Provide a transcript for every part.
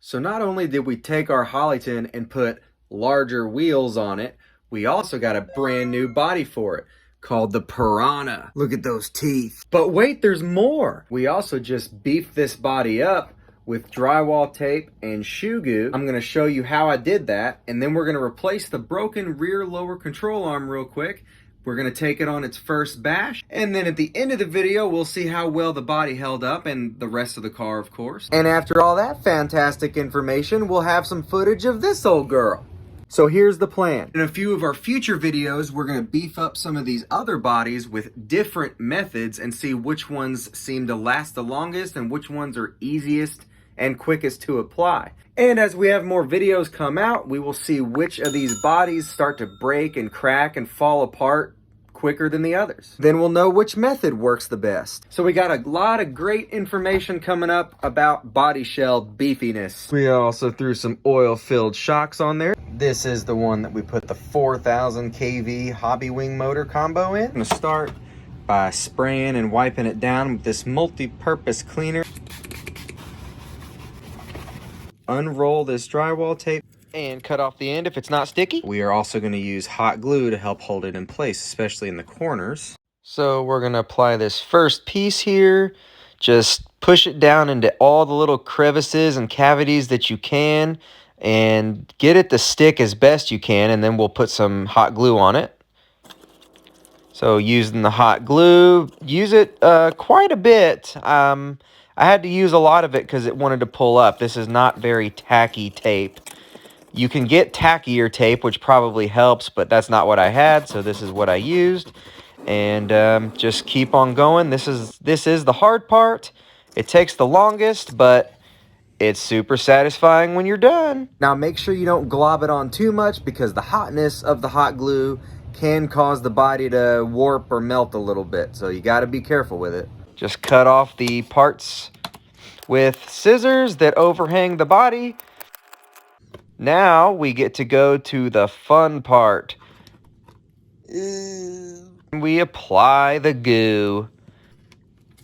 So not only did we take our Holyton and put larger wheels on it, we also got a brand new body for it called the Piranha. Look at those teeth. But wait, there's more. We also just beefed this body up with drywall tape and shoe goo. I'm gonna show you how I did that, and then we're gonna replace the broken rear lower control arm real quick. We're gonna take it on its first bash, and then at the end of the video, we'll see how well the body held up and the rest of the car, of course. And after all that fantastic information, we'll have some footage of this old girl. So here's the plan. In a few of our future videos, we're gonna beef up some of these other bodies with different methods and see which ones seem to last the longest and which ones are easiest and quickest to apply. And as we have more videos come out, we will see which of these bodies start to break and crack and fall apart quicker than the others. Then we'll know which method works the best. So we got a lot of great information coming up about body shell beefiness. We also threw some oil-filled shocks on there. This is the one that we put the 4000 kV hobby wing motor combo in. I'm gonna start by spraying and wiping it down with this multi-purpose cleaner. Unroll this drywall tape and cut off the end if it's not sticky. We are also going to use hot glue to help hold it in place, especially in the corners. So we're going to apply this first piece here. Just push it down into all the little crevices and cavities that you can and get it to stick as best you can, and then we'll put some hot glue on it. So using the hot glue, use it quite a bit. I had to use a lot of it because it wanted to pull up. This is not very tacky tape. You can get tackier tape, which probably helps, but that's not what I had, so this is what I used. And just keep on going. This is the hard part. It takes the longest, but it's super satisfying when you're done. Now make sure you don't glob it on too much because the hotness of the hot glue can cause the body to warp or melt a little bit, so you got to be careful with it. Just cut off the parts with scissors that overhang the body. Now we get to go to the fun part. We apply the goo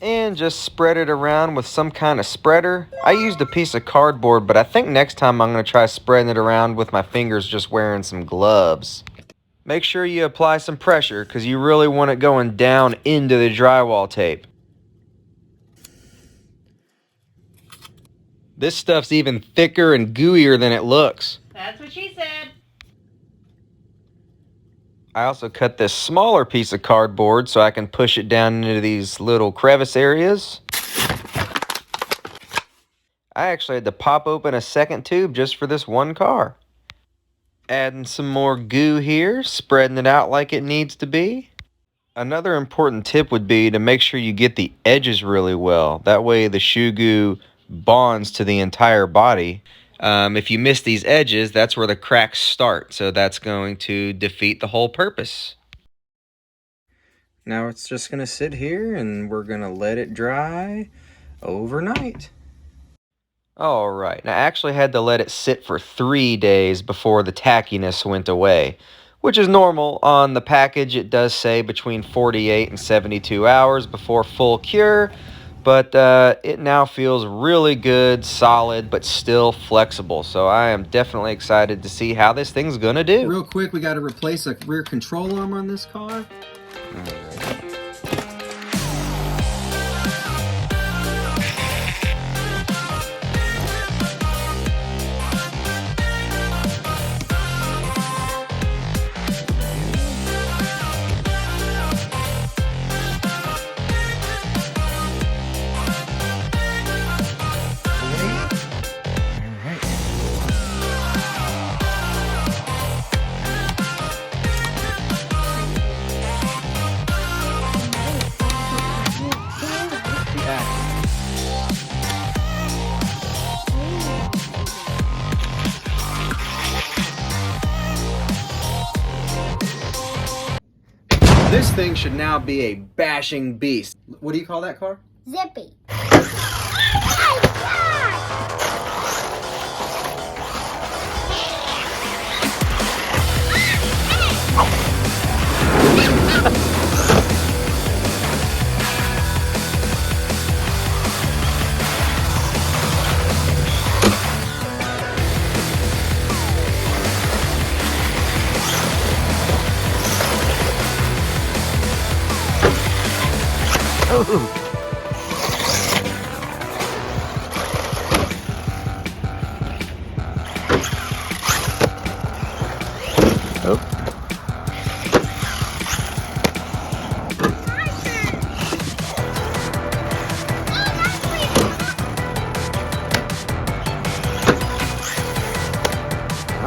and just spread it around with some kind of spreader. I used a piece of cardboard, but I think next time I'm going to try spreading it around with my fingers, just wearing some gloves. Make sure you apply some pressure because you really want it going down into the drywall tape. This stuff's even thicker and gooier than it looks. That's what she said. I also cut this smaller piece of cardboard so I can push it down into these little crevice areas. I actually had to pop open a second tube just for this one car. Adding some more goo here, spreading it out like it needs to be. Another important tip would be to make sure you get the edges really well. That way the shoe goo bonds to the entire body. If you miss these edges, that's where the cracks start. So that's going to defeat the whole purpose. Now it's just going to sit here and we're going to let it dry overnight. All right. Now I actually had to let it sit for 3 days before the tackiness went away, which is normal. On the package, it does say between 48 and 72 hours before full cure. But it now feels really good, solid, but still flexible. So I am definitely excited to see how this thing's gonna do. Real quick, we got to replace a rear control arm on this car. This thing should now be a bashing beast. What do you call that car? Zippy.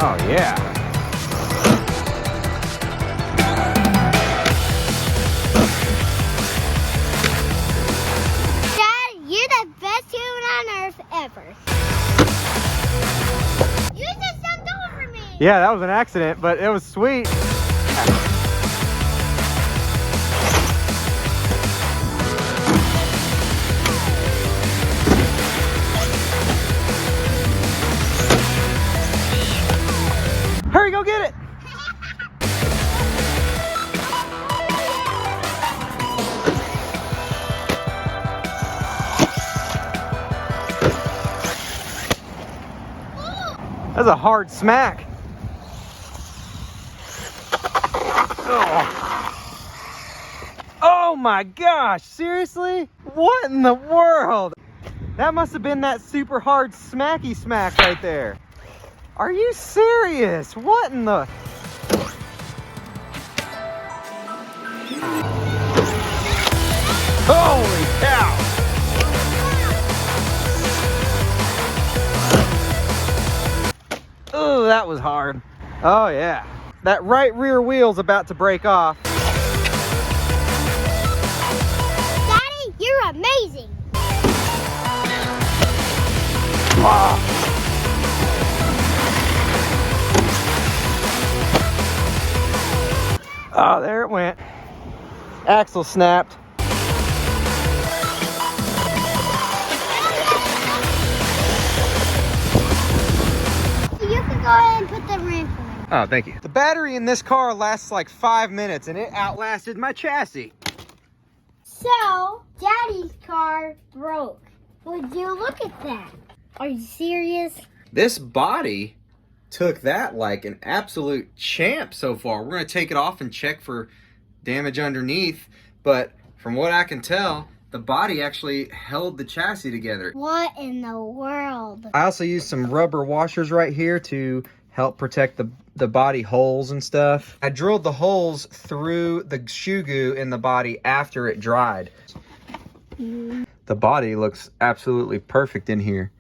Oh yeah. Dad, you're the best human on earth ever. You just jumped over me. Yeah, that was an accident, but it was sweet. Hurry, go get it! That's a hard smack. Oh my gosh, seriously? What in the world? That must have been that super hard smacky smack right there. Are you serious? What in the... Holy cow! Oh, that was hard. Oh yeah. That right rear wheel's about to break off. Daddy, you're amazing. Oh. Oh, there it went. Axle snapped. You can go ahead and put the wrench in. Oh, thank you. The battery in this car lasts like 5 minutes and it outlasted my chassis. So, Daddy's car broke. Would you look at that? Are you serious? This body took that like an absolute champ so far. We're going to take it off and check for damage underneath, but from what I can tell, the body actually held the chassis together. What in the world? I also used some rubber washers right here to help protect the body holes and stuff. I drilled the holes through the shoe goo in the body after it dried. The body looks absolutely perfect in here.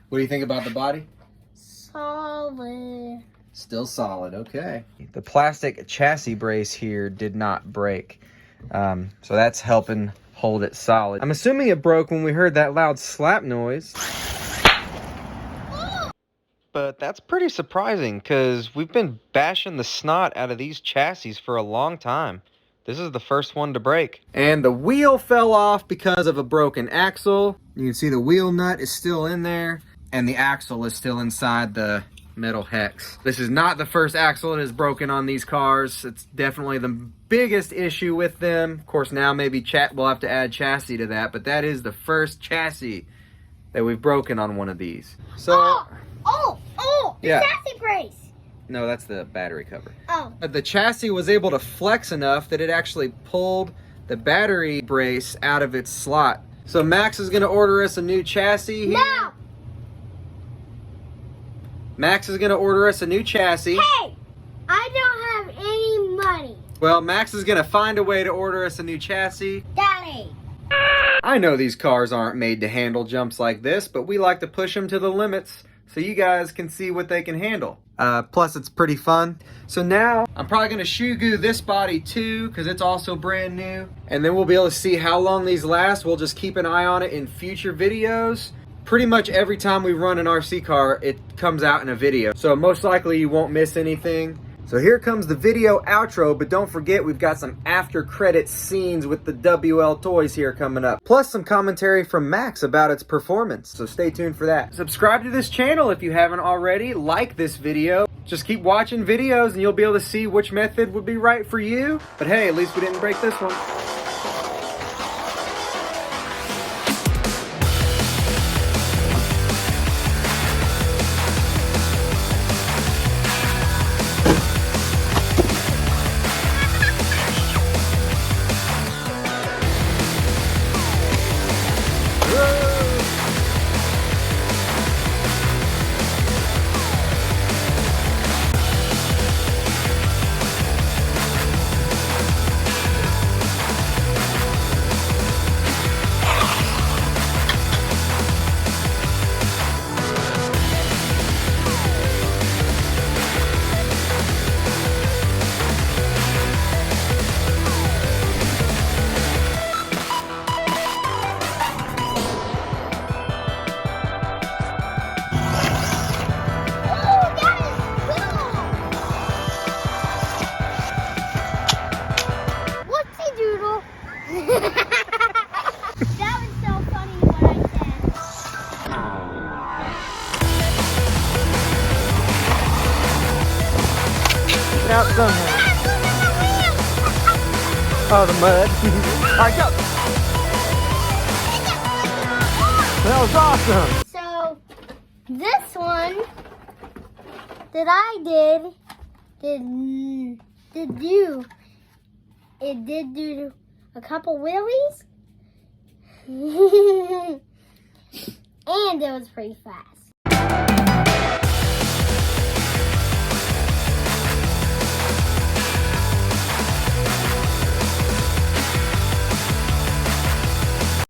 What do you think about the body? Solid. Still solid, okay. The plastic chassis brace here did not break. So that's helping hold it solid. I'm assuming it broke when we heard that loud slap noise. But that's pretty surprising because we've been bashing the snot out of these chassis for a long time. This is the first one to break. And the wheel fell off because of a broken axle. You can see the wheel nut is still in there and the axle is still inside the metal hex. This is not the first axle that is broken on these cars. It's definitely the biggest issue with them. Of course, now maybe we'll have to add chassis to that, but that is the first chassis that we've broken on one of these. So, the yeah. chassis brace. No, that's the battery cover. Oh. The chassis was able to flex enough that it actually pulled the battery brace out of its slot. So Max is gonna order us a new chassis here. No. Max is gonna order us a new chassis. Hey, I don't have any money. Well, Max is gonna find a way to order us a new chassis. Daddy. I know these cars aren't made to handle jumps like this, but we like to push them to the limits so you guys can see what they can handle. Plus, it's pretty fun. So now, I'm probably gonna shoe goo this body too, because it's also brand new. And then we'll be able to see how long these last. We'll just keep an eye on it in future videos. Pretty much every time we run an RC car, it comes out in a video. So most likely you won't miss anything. So here comes the video outro, but don't forget we've got some after credits scenes with the WL toys here coming up. Plus some commentary from Max about its performance, so stay tuned for that. Subscribe to this channel if you haven't already, like this video. Just keep watching videos and you'll be able to see which method would be right for you. But hey, at least we didn't break this one. getting out somehow. Oh, the mud. All right, go. That was awesome. So, this one that I did do a couple wheelies. And it was pretty fast.